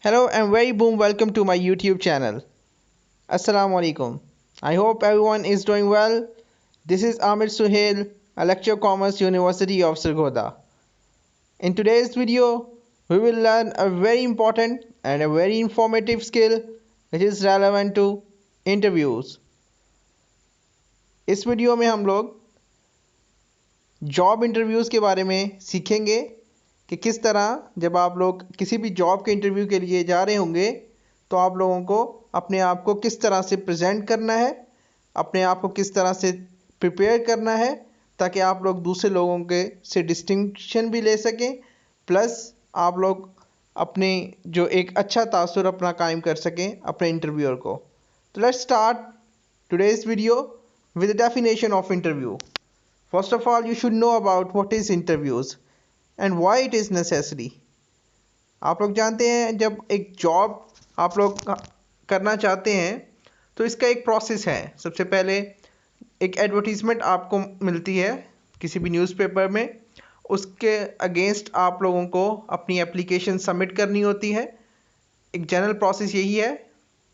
Hello and very boom welcome to my YouTube channel. Assalamu alaikum. I hope everyone is doing well. This is Amir Suhail, a lecturer Commerce University of Sargodha. In today's video, we will learn a very important and a very informative skill which is relevant to interviews. इस video में हम लोग job interviews के बारे में सीखेंगे कि किस तरह जब आप लोग किसी भी जॉब के इंटरव्यू के लिए जा रहे होंगे तो आप लोगों को अपने आप को किस तरह से प्रेजेंट करना है, अपने आप को किस तरह से प्रिपेयर करना है ताकि आप लोग दूसरे लोगों के से डिस्टिंक्शन भी ले सकें, प्लस आप लोग अपने जो एक अच्छा तासुर अपना कायम कर सकें अपने इंटरव्यूअर को। तो let's start today's video with the definition of interview. First of all, you should know about what is interviews and why it is necessary. आप लोग जानते हैं जब एक जॉब आप लोग करना चाहते हैं तो इसका एक प्रोसेस है। सबसे पहले एक एडवर्टीज़मेंट आपको मिलती है किसी भी न्यूज़पेपर में, उसके अगेंस्ट आप लोगों को अपनी एप्लीकेशन सबमिट करनी होती है। एक जनरल प्रोसेस यही है।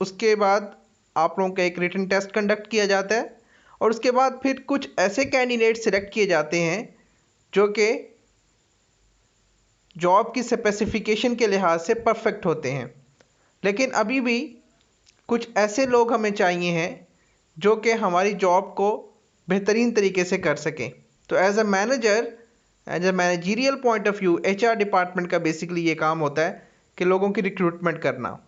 उसके बाद आप लोगों का एक रिटन टेस्ट कंडक्ट किया जाता है और उसके बाद फिर कुछ ऐसे कैंडिडेट सिलेक्ट किए जाते हैं जो कि जॉब की स्पेसिफिकेशन के लिहाज से परफेक्ट होते हैं। लेकिन अभी भी कुछ ऐसे लोग हमें चाहिए हैं जो कि हमारी जॉब को बेहतरीन तरीके से कर सकें। तो as a manager, as a managerial point of view, HR department का बेसिकली ये काम होता है कि लोगों की रिक्रूटमेंट करना।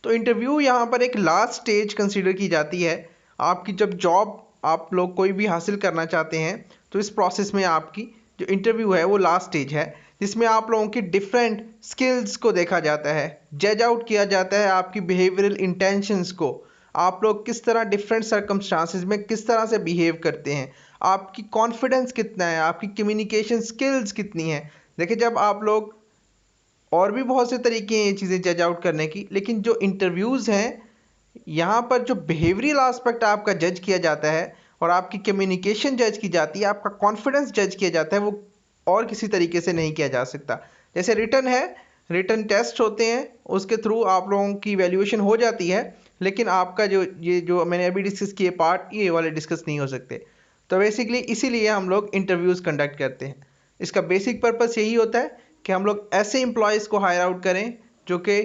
तो इंटरव्यू यहाँ पर एक लास्ट स्टेज कंसीडर की जाती है। आपकी जब जॉब आप लोग कोई भी हासिल करना चाहते हैं तो इस प्रोसेस में आपकी जो इंटरव्यू है वो लास्ट स्टेज है, जिसमें आप लोगों की डिफरेंट स्किल्स को देखा जाता है, जज आउट किया जाता है आपकी बिहेवियरल इंटेंशंस को। आप लोग किस तरह डिफरेंट सर्कमस्टांसिस में किस तरह से बिहेव करते हैं, आपकी कॉन्फिडेंस कितना है, आपकी कम्युनिकेशन स्किल्स कितनी है। देखिए, जब आप लोग और भी बहुत से तरीके हैं ये चीज़ें जज आउट करने की, लेकिन जो इंटरव्यूज़ हैं यहाँ पर जो बिहेवियरल एस्पेक्ट आपका जज किया जाता है और आपकी कम्युनिकेशन जज की जाती है, आपका कॉन्फिडेंस जज किया जाता है, वो और किसी तरीके से नहीं किया जा सकता। जैसे रिटन है, रिटन टेस्ट होते हैं, उसके थ्रू आप लोगों की वैल्यूएशन हो जाती है, लेकिन आपका जो मैंने अभी डिस्कस किए पार्ट, ये वाले डिस्कस नहीं हो सकते। तो बेसिकली इसीलिए हम लोग इंटरव्यूज़ कंडक्ट करते हैं। इसका बेसिक पर्पस यही होता है कि हम लोग ऐसे एम्प्लॉयज़ को हायर आउट करें जो कि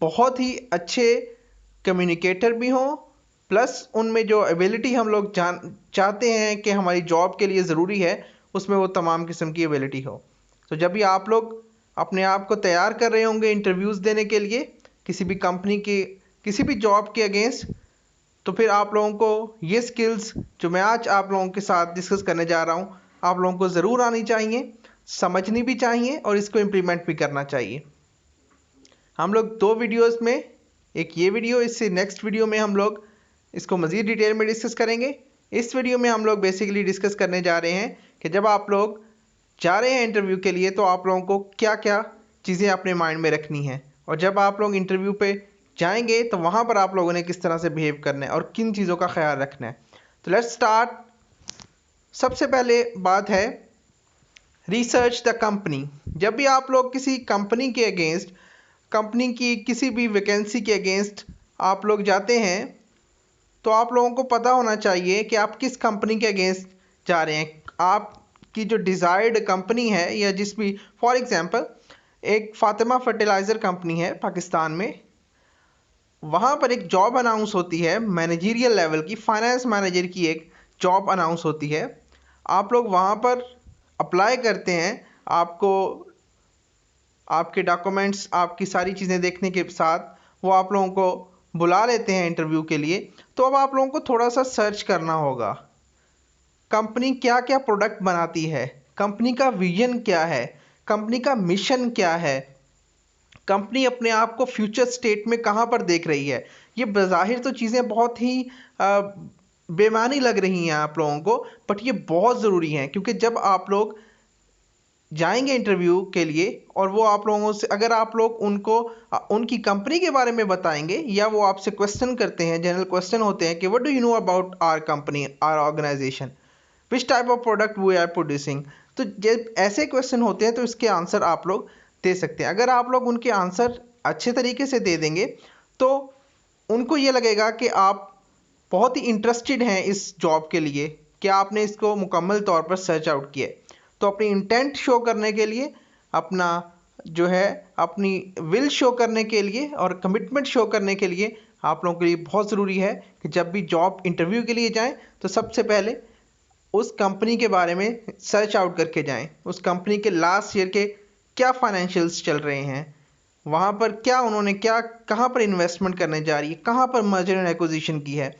बहुत ही अच्छे कम्युनिकेटर भी हों, प्लस उनमें जो एबिलिटी हम लोग चाहते हैं कि हमारी जॉब के लिए ज़रूरी है, उसमें वो तमाम किस्म की एबिलिटी हो। तो जब भी आप लोग अपने आप को तैयार कर रहे होंगे इंटरव्यूज़ देने के लिए किसी भी कंपनी के किसी भी जॉब के अगेंस्ट, तो फिर आप लोगों को ये स्किल्स जो मैं आज आप लोगों के साथ डिस्कस करने जा रहा हूँ आप लोगों को ज़रूर आनी चाहिए, समझनी भी चाहिए और इसको इम्प्लीमेंट भी करना चाहिए। हम लोग दो वीडियोस में, एक ये वीडियो, इससे नेक्स्ट वीडियो में हम लोग इसको मज़ीद डिटेल में डिस्कस करेंगे। इस वीडियो में हम लोग बेसिकली डिस्कस करने जा रहे हैं कि जब आप लोग जा रहे हैं इंटरव्यू के लिए तो आप लोगों को क्या क्या चीज़ें अपने माइंड में रखनी हैं, और जब आप लोग इंटरव्यू पे जाएंगे तो वहाँ पर आप लोगों ने किस तरह से बिहेव करना है और किन चीज़ों का ख्याल रखना है। तो लेट्स स्टार्ट। सबसे पहले बात है रिसर्च द कंपनी। जब भी आप लोग किसी कंपनी के अगेंस्ट, कंपनी की किसी भी वैकेंसी के अगेंस्ट आप लोग जाते हैं तो आप लोगों को पता होना चाहिए कि आप किस कंपनी के अगेंस्ट जा रहे हैं। आपकी जो डिज़ायर्ड कंपनी है या जिस भी, फॉर एग्जांपल एक फातिमा फर्टिलाइज़र कंपनी है पाकिस्तान में, वहाँ पर एक जॉब अनाउंस होती है मैनेजरियल लेवल की, फाइनेंस मैनेजर की एक जॉब अनाउंस होती है। आप लोग वहाँ पर अप्लाई करते हैं, आपको आपके डॉक्यूमेंट्स, आपकी सारी चीज़ें देखने के साथ वो आप लोगों को बुला लेते हैं इंटरव्यू के लिए। तो अब आप लोगों को थोड़ा सा सर्च करना होगा, कंपनी क्या क्या प्रोडक्ट बनाती है, कंपनी का विजन क्या है, कंपनी का मिशन क्या है, कंपनी अपने आप को फ्यूचर स्टेट में कहाँ पर देख रही है। ये बज़ाहिर तो चीज़ें बहुत ही बेमानी लग रही हैं आप लोगों को, बट ये बहुत ज़रूरी हैं, क्योंकि जब आप लोग जाएंगे इंटरव्यू के लिए और वो आप लोगों से, अगर आप लोग उनको उनकी कंपनी के बारे में बताएंगे या वो आपसे क्वेश्चन करते हैं, जनरल क्वेश्चन होते हैं कि what do you know about our company, our organization, which type of product we are producing, तो जब ऐसे क्वेश्चन होते हैं तो इसके आंसर आप लोग दे सकते हैं। अगर आप लोग उनके आंसर अच्छे तरीके से दे देंगे तो उनको ये लगेगा कि आप बहुत ही इंटरेस्टेड हैं इस जॉब के लिए, कि आपने इसको मुकम्मल तौर पर सर्च आउट किया है। तो अपनी इंटेंट शो करने के लिए, अपना जो है अपनी विल शो करने के लिए और कमिटमेंट शो करने के लिए आप लोगों के लिए बहुत ज़रूरी है कि जब भी जॉब इंटरव्यू के लिए जाएं तो सबसे पहले उस कंपनी के बारे में सर्च आउट करके जाएं। उस कंपनी के लास्ट ईयर के क्या फाइनेंशियल्स चल रहे हैं, वहाँ पर क्या उन्होंने क्या कहाँ पर इन्वेस्टमेंट करने जा रही है, कहाँ पर मर्जर एंड एक्विजिशन की है,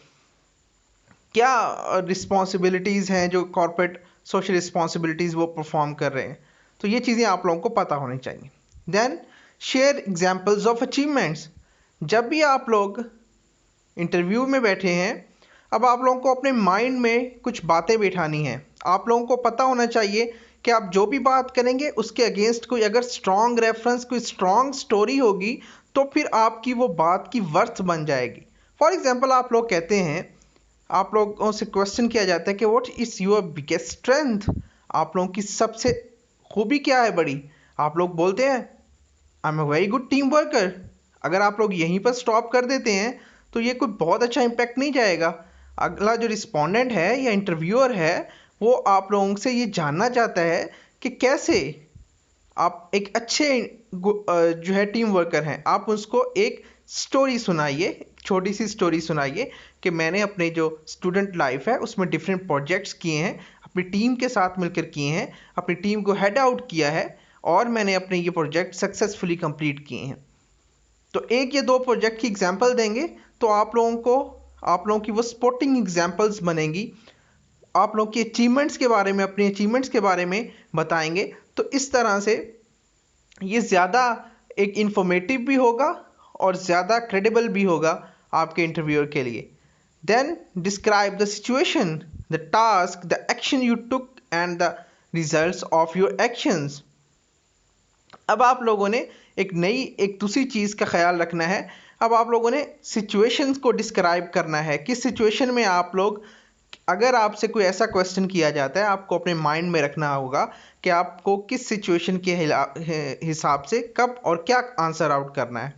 क्या रिस्पॉन्सिबिलिटीज़ हैं जो कॉर्पोरेट सोशल रिस्पॉन्सिबिलिटीज़ वो परफॉर्म कर रहे हैं। तो ये चीज़ें आप लोगों को पता होनी चाहिए। Then share examples of achievements. जब भी आप लोग इंटरव्यू में बैठे हैं, अब आप लोगों को अपने माइंड में कुछ बातें बिठानी हैं। आप लोगों को पता होना चाहिए कि आप जो भी बात करेंगे उसके अगेंस्ट कोई अगर स्ट्रॉन्ग रेफरेंस, कोई स्ट्रॉन्ग स्टोरी होगी तो फिर आपकी वो बात की वर्थ बन जाएगी। फॉर एग्जाम्पल आप लोग कहते हैं, आप लोगों से क्वेश्चन किया जाता है कि what is your biggest strength, आप लोगों की सबसे खूबी क्या है बड़ी। आप लोग बोलते हैं I am a very good team worker. अगर आप लोग यहीं पर स्टॉप कर देते हैं तो ये कोई बहुत अच्छा इम्पैक्ट नहीं जाएगा। अगला जो रिस्पोंडेंट है या इंटरव्यूअर है वो आप लोगों से ये जानना चाहता है कि कैसे आप एक अच्छे जो है टीम वर्कर हैं। आप उसको एक स्टोरी सुनाइए, छोटी सी स्टोरी सुनाइए कि मैंने अपने जो स्टूडेंट लाइफ है उसमें डिफरेंट प्रोजेक्ट्स किए हैं, अपनी टीम के साथ मिलकर किए हैं, अपनी टीम को हेड आउट किया है और मैंने अपने ये प्रोजेक्ट सक्सेसफुली कंप्लीट किए हैं। तो एक या दो प्रोजेक्ट की एग्जांपल देंगे तो आप लोगों की वो स्पोर्टिंग एग्जांपल्स बनेंगी। आप लोगों की अचीवमेंट्स के बारे में, अपने अचीवमेंट्स के बारे में बताएंगे। तो इस तरह से ये ज़्यादा एक इंफॉर्मेटिव भी होगा और ज़्यादा क्रेडिबल भी होगा आपके इंटरव्यूअर के लिए। Then describe the situation, the task, the action you took and the results of your actions. अब आप लोगों ने एक दूसरी चीज़ का ख्याल रखना है। अब आप लोगों ने सिचुएशंस को डिस्क्राइब करना है। किस सिचुएशन में आप लोग, अगर आपसे कोई ऐसा क्वेश्चन किया जाता है आपको अपने माइंड में रखना होगा कि आपको किस सिचुएशन के हिसाब से कब और क्या आंसर आउट करना है।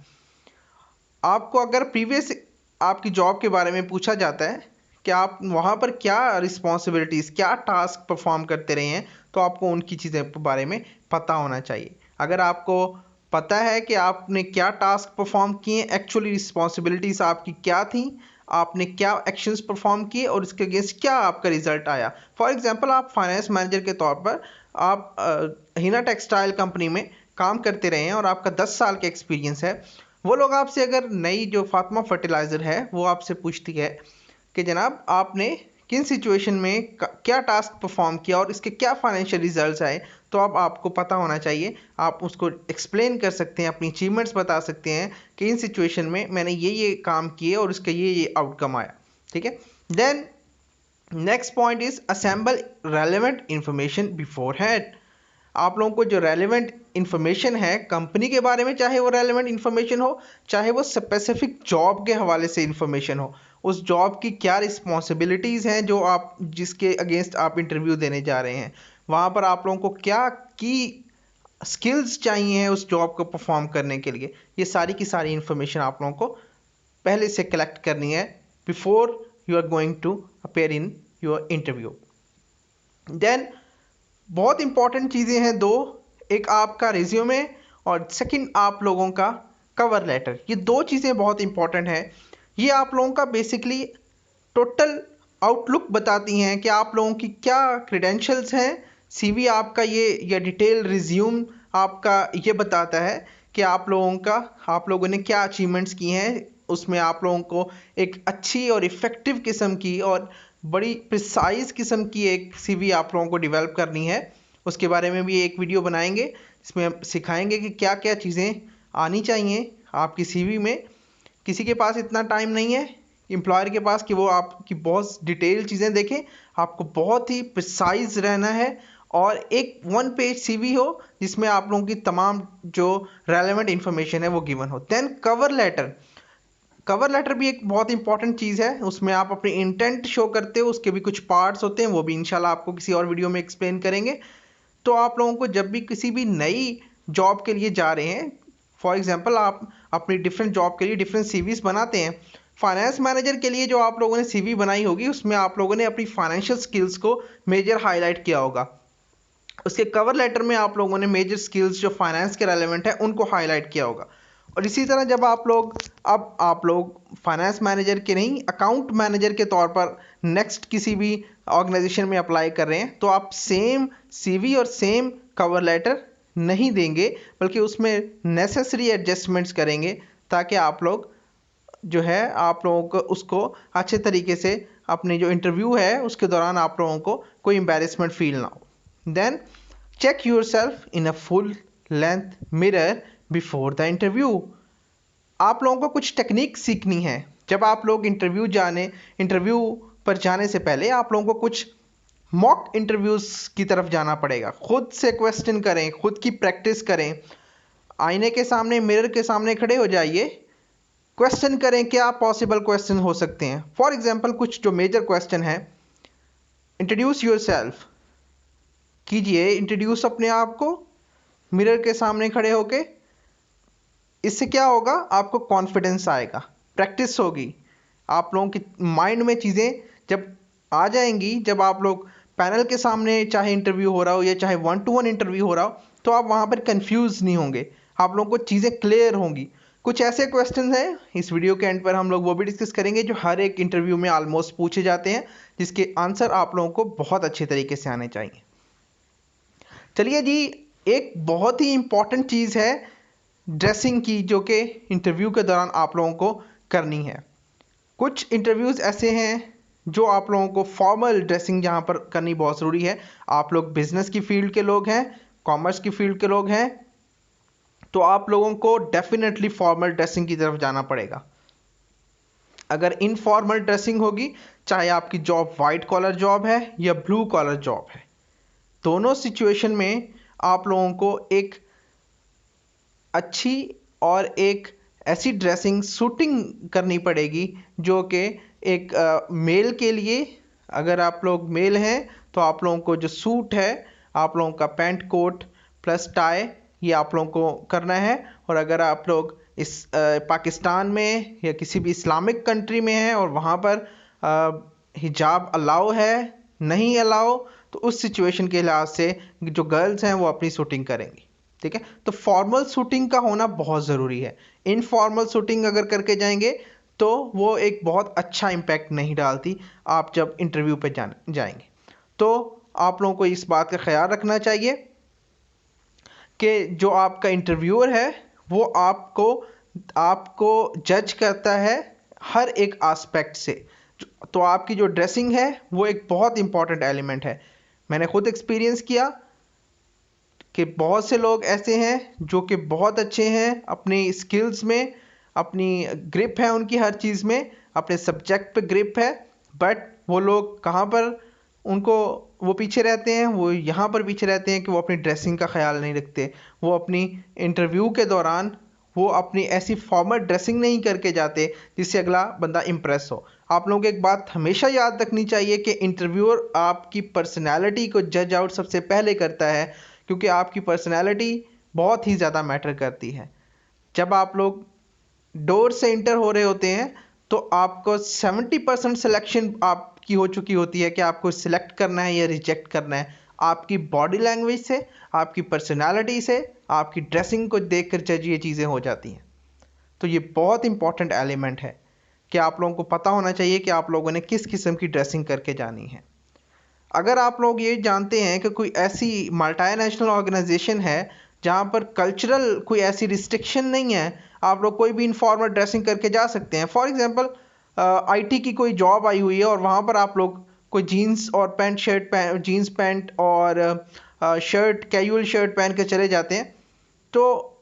आपको अगर प्रीवियस आपकी जॉब के बारे में पूछा जाता है कि आप वहाँ पर क्या रिस्पॉन्सिबिलिटीज़, क्या टास्क परफॉर्म करते रहे हैं, तो आपको उनकी चीज़ें के बारे में पता होना चाहिए। अगर आपको पता है कि आपने क्या टास्क परफॉर्म किए, एक्चुअली रिस्पॉन्सिबिलिटीज़ आपकी क्या थी, आपने क्या एक्शंस परफॉर्म किए और इसके अगेंस्ट क्या आपका रिजल्ट आया। फॉर एग्जांपल आप फाइनेंस मैनेजर के तौर पर आप हिना टेक्सटाइल कंपनी में काम करते रहे हैं और आपका 10 साल का एक्सपीरियंस है। वो लोग आपसे अगर नई जो फातिमा फर्टिलाइज़र है वो आपसे पूछती है कि जनाब आपने किन सिचुएशन में क्या टास्क परफॉर्म किया और इसके क्या फाइनेंशियल रिजल्ट्स आए, तो अब आपको पता होना चाहिए। आप उसको एक्सप्लेन कर सकते हैं, अपनी अचीवमेंट्स बता सकते हैं कि इन सिचुएशन में मैंने ये काम किए और इसका ये आउटकम आया। ठीक है। Then next point is assemble relevant information beforehand. आप लोगों को जो रेलेवेंट इंफॉर्मेशन है कंपनी के बारे में, चाहे वो रेलेवेंट इंफॉर्मेशन हो, चाहे वो स्पेसिफिक जॉब के हवाले से इंफॉर्मेशन हो, उस जॉब की क्या रिस्पॉन्सिबिलिटीज़ हैं जो आप जिसके अगेंस्ट आप इंटरव्यू देने जा रहे हैं, वहाँ पर आप लोगों को क्या की स्किल्स चाहिए हैं उस जॉब को परफॉर्म करने के लिए, ये सारी की सारी इंफॉर्मेशन आप लोगों को पहले से कलेक्ट करनी है before you are going to appear in your interview. Then बहुत इंपॉर्टेंट चीज़ें हैं दो, एक आपका रिज्यूमे और सेकंड आप लोगों का कवर लेटर। ये दो चीज़ें बहुत इंपॉर्टेंट हैं। ये आप लोगों का बेसिकली टोटल आउटलुक बताती हैं कि आप लोगों की क्या क्रेडेंशियल्स हैं। सीवी आपका ये या डिटेल रिज्यूम आपका ये बताता है कि आप लोगों ने क्या अचीवमेंट्स की हैं। उसमें आप लोगों को एक अच्छी और इफ़ेक्टिव किस्म की और बड़ी प्रिसाइज किस्म की एक सीवी आप लोगों को डेवलप करनी है। उसके बारे में भी एक वीडियो बनाएंगे, इसमें हम सिखाएंगे कि क्या क्या चीज़ें आनी चाहिए आपकी सीवी में। किसी के पास इतना टाइम नहीं है एम्प्लॉयर के पास कि वो आपकी बहुत डिटेल चीज़ें देखें। आपको बहुत ही प्रिसाइज रहना है और एक 1 पेज सीवी हो जिसमें आप लोगों की तमाम जो रेलेवेंट इंफॉर्मेशन है वो गिवन हो। देन कवर लेटर भी एक बहुत इंपॉर्टेंट चीज़ है। उसमें आप अपनी इंटेंट शो करते हो, उसके भी कुछ पार्ट्स होते हैं, वो भी इंशाल्लाह आपको किसी और वीडियो में एक्सप्लेन करेंगे। तो आप लोगों को जब भी किसी भी नई जॉब के लिए जा रहे हैं, फॉर एग्जांपल आप अपनी डिफरेंट जॉब के लिए डिफरेंट सीवीज बनाते हैं। फाइनेंस मैनेजर के लिए जो आप लोगों ने सीवी बनाई होगी उसमें आप लोगों ने अपनी फाइनेंशियल स्किल्स को मेजर हाईलाइट किया होगा। उसके कवर लेटर में आप लोगों ने मेजर स्किल्स जो फाइनेंस के रेलेवेंट है उनको हाईलाइट किया होगा। और इसी तरह जब आप लोग फाइनेंस मैनेजर के नहीं, अकाउंट मैनेजर के तौर पर नेक्स्ट किसी भी ऑर्गेनाइजेशन में अप्लाई कर रहे हैं तो आप सेम सीवी और सेम कवर लेटर नहीं देंगे, बल्कि उसमें नेसेसरी एडजस्टमेंट्स करेंगे ताकि आप लोग जो है आप लोगों को उसको अच्छे तरीके से अपने जो इंटरव्यू है उसके दौरान आप लोगों को कोई एम्बैरेसमेंट फील ना हो। Then check yourself in a full length mirror before the interview. आप लोगों को कुछ टेक्निक सीखनी है। जब आप लोग इंटरव्यू पर जाने से पहले आप लोगों को कुछ मॉक इंटरव्यूज की तरफ जाना पड़ेगा। खुद से क्वेश्चन करें, खुद की प्रैक्टिस करें, आईने के सामने, मिरर के सामने खड़े हो जाइए, क्वेश्चन करें क्या पॉसिबल क्वेश्चन हो सकते हैं। फॉर एग्जांपल कुछ जो मेजर क्वेश्चन है, इंट्रोड्यूस योर सेल्फ कीजिए, इंट्रोड्यूस अपने आप को मिरर के सामने खड़े होके। इससे क्या होगा, आपको कॉन्फिडेंस आएगा, प्रैक्टिस होगी, आप लोगों की माइंड में चीज़ें जब आ जाएंगी, जब आप लोग पैनल के सामने चाहे इंटरव्यू हो रहा हो या चाहे 1-to-1 इंटरव्यू हो रहा हो तो आप वहाँ पर कंफ्यूज नहीं होंगे, आप लोगों को चीज़ें क्लियर होंगी। कुछ ऐसे क्वेश्चन हैं इस वीडियो के एंड पर हम लोग वो भी डिस्कस करेंगे जो हर एक इंटरव्यू में ऑलमोस्ट पूछे जाते हैं, जिसके आंसर आप लोगों को बहुत अच्छे तरीके से आने चाहिए। चलिए जी, एक बहुत ही इंपॉर्टेंट चीज़ है ड्रेसिंग की, जो कि इंटरव्यू के दौरान आप लोगों को करनी है। कुछ इंटरव्यूज़ ऐसे हैं जो आप लोगों को फॉर्मल ड्रेसिंग जहाँ पर करनी बहुत ज़रूरी है। आप लोग बिजनेस की फील्ड के लोग हैं, कॉमर्स की फील्ड के लोग हैं, तो आप लोगों को डेफिनेटली फॉर्मल ड्रेसिंग की तरफ जाना पड़ेगा। अगर इनफॉर्मल ड्रेसिंग होगी, चाहे आपकी जॉब वाइट कॉलर जॉब है या ब्लू कॉलर जॉब है, दोनों सिचुएशन में आप लोगों को एक अच्छी और एक ऐसी ड्रेसिंग सूटिंग करनी पड़ेगी जो कि एक मेल के लिए, अगर आप लोग मेल हैं तो आप लोगों को जो सूट है, आप लोगों का पैंट कोट प्लस टाई, ये आप लोगों को करना है। और अगर आप लोग इस पाकिस्तान में या किसी भी इस्लामिक कंट्री में हैं और वहाँ पर हिजाब अलाउ है, नहीं अलाउ, तो उस सिचुएशन के लिहाज से जो गर्ल्स हैं वो अपनी शूटिंग करेंगी। ठीक है, तो फॉर्मल शूटिंग का होना बहुत ज़रूरी है। इनफॉर्मल शूटिंग अगर करके जाएंगे तो वो एक बहुत अच्छा इम्पैक्ट नहीं डालती आप जब इंटरव्यू पे जाएंगे। तो आप लोगों को इस बात का ख्याल रखना चाहिए कि जो आपका इंटरव्यूअर है वो आपको जज करता है हर एक आस्पेक्ट से। तो आपकी जो ड्रेसिंग है वो एक बहुत इंपॉर्टेंट एलिमेंट है। मैंने खुद एक्सपीरियंस किया कि बहुत से लोग ऐसे हैं जो कि बहुत अच्छे हैं अपनी स्किल्स में, अपनी ग्रिप है उनकी हर चीज़ में, अपने सब्जेक्ट पे ग्रिप है, बट वो लोग कहाँ पर उनको वो पीछे रहते हैं, वो यहाँ पर पीछे रहते हैं कि वो अपनी ड्रेसिंग का ख्याल नहीं रखते। वो अपनी इंटरव्यू के दौरान वो अपनी ऐसी फॉर्मल ड्रेसिंग नहीं करके जाते जिससे अगला बंदा इम्प्रेस हो। आप लोगों को एक बात हमेशा याद रखनी चाहिए कि इंटरव्यूअर आपकी पर्सनैलिटी को जज आउट सबसे पहले करता है, क्योंकि आपकी पर्सनैलिटी बहुत ही ज़्यादा मैटर करती है। जब आप लोग डोर से इंटर हो रहे होते हैं तो आपको 70% सिलेक्शन आपकी हो चुकी होती है कि आपको सिलेक्ट करना है या रिजेक्ट करना है। आपकी बॉडी लैंग्वेज से, आपकी पर्सनालिटी से, आपकी ड्रेसिंग को देखकर जज ये चीज़ें हो जाती हैं। तो ये बहुत इंपॉर्टेंट एलिमेंट है कि आप लोगों को पता होना चाहिए कि आप लोगों ने किस किस्म की ड्रेसिंग करके जानी है। अगर आप लोग ये जानते हैं कि कोई ऐसी मल्टीनेशनल ऑर्गेनाइजेशन है जहाँ पर कल्चरल कोई ऐसी रिस्ट्रिक्शन नहीं है, आप लोग कोई भी इनफॉर्मल ड्रेसिंग करके जा सकते हैं। फॉर एग्जांपल आईटी की कोई जॉब आई हुई है और वहाँ पर आप लोग कोई जीन्स और पैंट शर्ट जीन्स पैंट और शर्ट, कैजुअल शर्ट पहन के चले जाते हैं, तो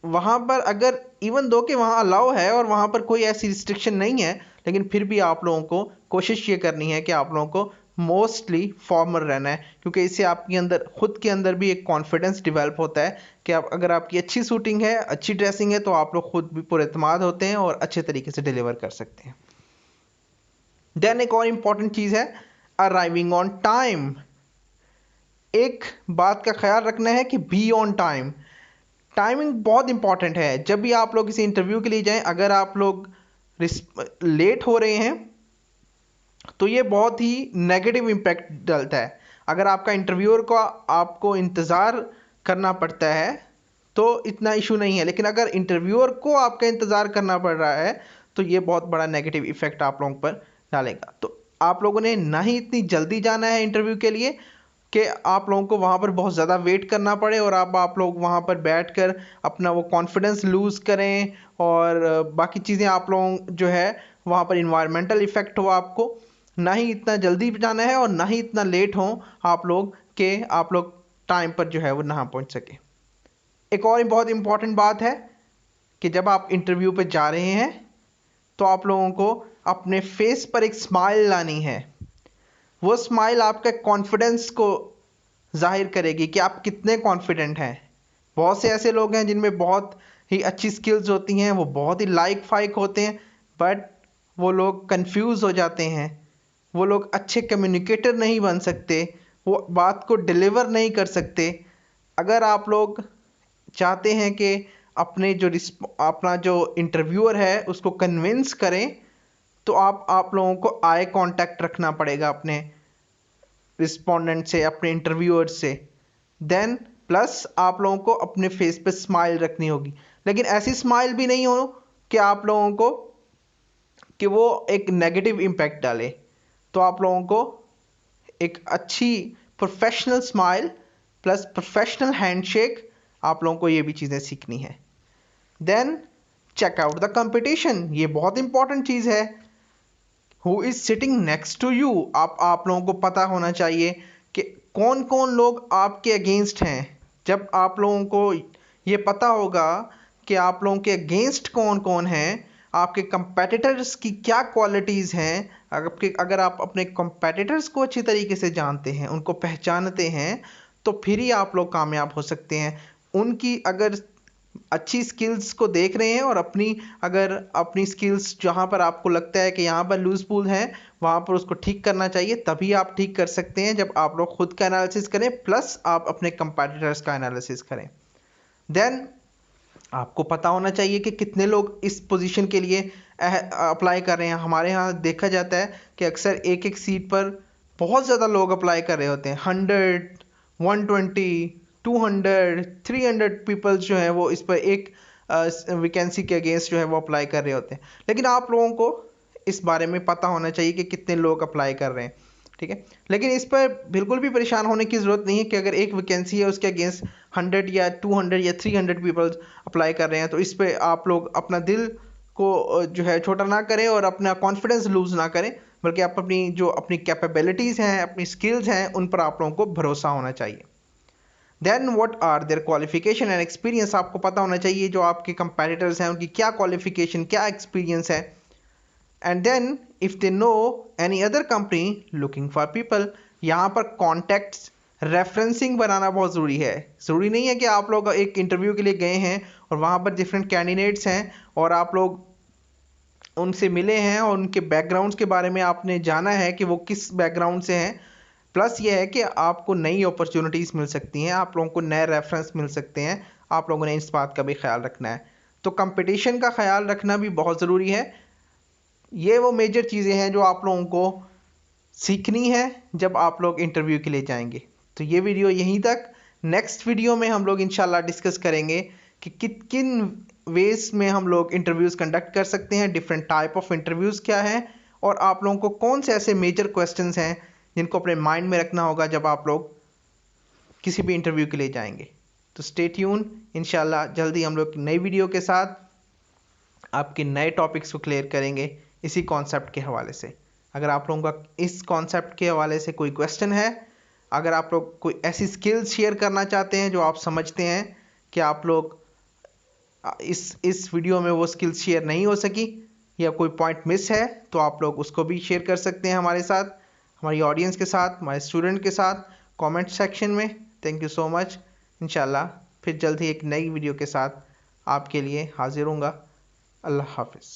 वहाँ पर अगर इवन दो कि वहाँ अलाउ है और वहाँ पर कोई ऐसी रिस्ट्रिक्शन नहीं है, लेकिन फिर भी आप लोगों को कोशिश ये करनी है कि आप लोगों को मोस्टली फॉर्मल रहना है, क्योंकि इससे आपके अंदर खुद के अंदर भी एक कॉन्फिडेंस डेवलप होता है कि आप अगर आपकी अच्छी शूटिंग है, अच्छी ड्रेसिंग है, तो आप लोग खुद भी पुरएतमाद होते हैं और अच्छे तरीके से डिलीवर कर सकते हैं। देन एक और इम्पॉर्टेंट चीज़ है अराइविंग ऑन टाइम। एक बात का ख्याल रखना है कि बी ऑन टाइम। टाइमिंग बहुत इंपॉर्टेंट है। जब भी आप लोग किसी इंटरव्यू के लिए जाएं, अगर आप लोग लेट हो रहे हैं तो ये बहुत ही नेगेटिव इम्पैक्ट डालता है। अगर आपका इंटरव्यूअर को आपको इंतज़ार करना पड़ता है तो इतना इशू नहीं है, लेकिन अगर इंटरव्यूअर को आपका इंतज़ार करना पड़ रहा है तो ये बहुत बड़ा नेगेटिव इफेक्ट आप लोगों पर डालेगा। तो आप लोगों ने ना ही इतनी जल्दी जाना है इंटरव्यू के लिए कि आप लोगों को वहाँ पर बहुत ज़्यादा वेट करना पड़े और आप लोग वहाँ पर बैठकर अपना वो कॉन्फिडेंस लूज़ करें और बाकी चीज़ें आप लोग जो है वहाँ पर इन्वायरमेंटल इफ़ेक्ट हो आपको। ना ही इतना जल्दी जाना है और ना ही इतना लेट हो आप लोग कि आप लोग टाइम पर जो है वो ना पहुँच सके। एक और बहुत इम्पॉर्टेंट बात है कि जब आप इंटरव्यू पे जा रहे हैं तो आप लोगों को अपने फेस पर एक स्माइल लानी है। वो स्माइल आपके कॉन्फिडेंस को जाहिर करेगी कि आप कितने कॉन्फिडेंट हैं। बहुत से ऐसे लोग हैं जिनमें बहुत ही अच्छी स्किल्स होती हैं, वो बहुत ही लाइक फाइक होते हैं, बट वो लोग कंफ्यूज हो जाते हैं, वो लोग अच्छे कम्युनिकेटर नहीं बन सकते, वो बात को डिलीवर नहीं कर सकते। अगर आप लोग चाहते हैं कि अपना जो इंटरव्यूअर है उसको कन्विंस करें तो आप लोगों को आई कांटेक्ट रखना पड़ेगा अपने रिस्पोंडेंट से, अपने इंटरव्यूअर से। देन प्लस आप लोगों को अपने फेस पे स्माइल रखनी होगी, लेकिन ऐसी स्माइल भी नहीं हो कि आप लोगों को कि वो एक नेगेटिव इम्पैक्ट डाले। तो आप लोगों को एक अच्छी professional smile plus professional handshake, आप लोगों को ये भी चीज़ें सीखनी है। Then check out the competition, ये बहुत इंपॉर्टेंट चीज़ है। Who is sitting next to you, आप लोगों को पता होना चाहिए कि कौन कौन लोग आपके अगेंस्ट हैं। जब आप लोगों को ये पता होगा कि आप लोगों के अगेंस्ट कौन कौन हैं, आपके कंपेटिटर्स की क्या क्वालिटीज़ हैं, अगर आप अपने कंपेटिटर्स को अच्छी तरीके से जानते हैं, उनको पहचानते हैं, तो फिर ही आप लोग कामयाब हो सकते हैं। उनकी अगर अच्छी स्किल्स को देख रहे हैं और अगर अपनी स्किल्स जहाँ पर आपको लगता है कि यहाँ पर लूज पुल है वहाँ पर उसको ठीक करना चाहिए, तभी आप ठीक कर सकते हैं जब आप लोग खुद का एनालिसिस करें प्लस आप अपने कंपेटिटर्स का एनालिसिस करें। देन आपको पता होना चाहिए कि कितने लोग इस पोजीशन के लिए अप्लाई कर रहे हैं। हमारे यहाँ देखा जाता है कि अक्सर एक एक सीट पर बहुत ज़्यादा लोग अप्लाई कर रहे होते हैं। 100, 120, 200, 300 पीपल्स जो है वो इस पर एक वैकेंसी के अगेंस्ट जो है वो अप्लाई कर रहे होते हैं। लेकिन आप लोगों को इस बारे में पता होना चाहिए कि कितने लोग अप्लाई कर रहे हैं, ठीक है। लेकिन इस पर बिल्कुल भी परेशान होने की ज़रूरत नहीं है कि अगर एक वैकेंसी है उसके अगेंस्ट 100 या 200 या 300 पीपल्स अप्लाई कर रहे हैं तो इस पर आप लोग अपना दिल को जो है छोटा ना करें और अपना कॉन्फिडेंस लूज़ ना करें, बल्कि आप अपनी कैपेबिलिटीज़ हैं, अपनी स्किल्स हैं, उन पर आप लोगों को भरोसा होना चाहिए। Then what are their qualification and experience, आपको पता होना चाहिए जो आपके कंपेटिटर्स हैं उनकी क्या क्वालिफिकेशन, क्या एक्सपीरियंस है। And then if they know any other company looking for people, यहाँ पर कॉन्टैक्ट्स रेफरेंसिंग बनाना बहुत ज़रूरी है। ज़रूरी नहीं है कि आप लोग एक इंटरव्यू के लिए गए हैं और वहाँ पर डिफरेंट कैंडिडेट्स हैं और आप लोग उनसे मिले हैं और उनके बैकग्राउंड्स के बारे में आपने जाना है कि वो किस बैकग्राउंड से हैं। प्लस ये है कि आपको नई अपॉर्चुनिटीज़ मिल सकती हैं, आप लोगों को नए रेफरेंस मिल सकते हैं, आप लोगों ने इस बात का भी ख्याल रखना है। तो कंपटीशन का ख्याल रखना भी बहुत ज़रूरी है। ये वो मेजर चीज़ें हैं जो आप लोगों को सीखनी है जब आप लोग इंटरव्यू के लिए जाएंगे। तो ये वीडियो यहीं तक। नेक्स्ट वीडियो में हम लोग इंशाल्लाह डिस्कस करेंगे कि किन वेज में हम लोग इंटरव्यूज़ कंडक्ट कर सकते हैं, डिफरेंट टाइप ऑफ इंटरव्यूज़ क्या हैं और आप लोगों को कौन से ऐसे मेजर क्वेश्चंस हैं जिनको अपने माइंड में रखना होगा जब आप लोग किसी भी इंटरव्यू के लिए जाएंगे। तो स्टे ट्यून, इंशाल्लाह जल्दी हम लोग नई वीडियो के साथ आपके नए टॉपिक्स को क्लियर करेंगे इसी कॉन्सेप्ट के हवाले से। अगर आप लोगों का इस कॉन्सेप्ट के हवाले से कोई क्वेश्चन है, अगर आप लोग कोई ऐसी स्किल्स शेयर करना चाहते हैं जो आप समझते हैं कि आप लोग इस वीडियो में वो स्किल्स शेयर नहीं हो सकी या कोई पॉइंट मिस है, तो आप लोग उसको भी शेयर कर सकते हैं हमारे साथ, हमारी ऑडियंस के साथ, हमारे स्टूडेंट के साथ कमेंट सेक्शन में। Thank you so much. इंशाल्लाह फिर जल्द ही एक नई वीडियो के साथ आपके लिए हाजिर होऊंगा। अल्लाह हाफिज़।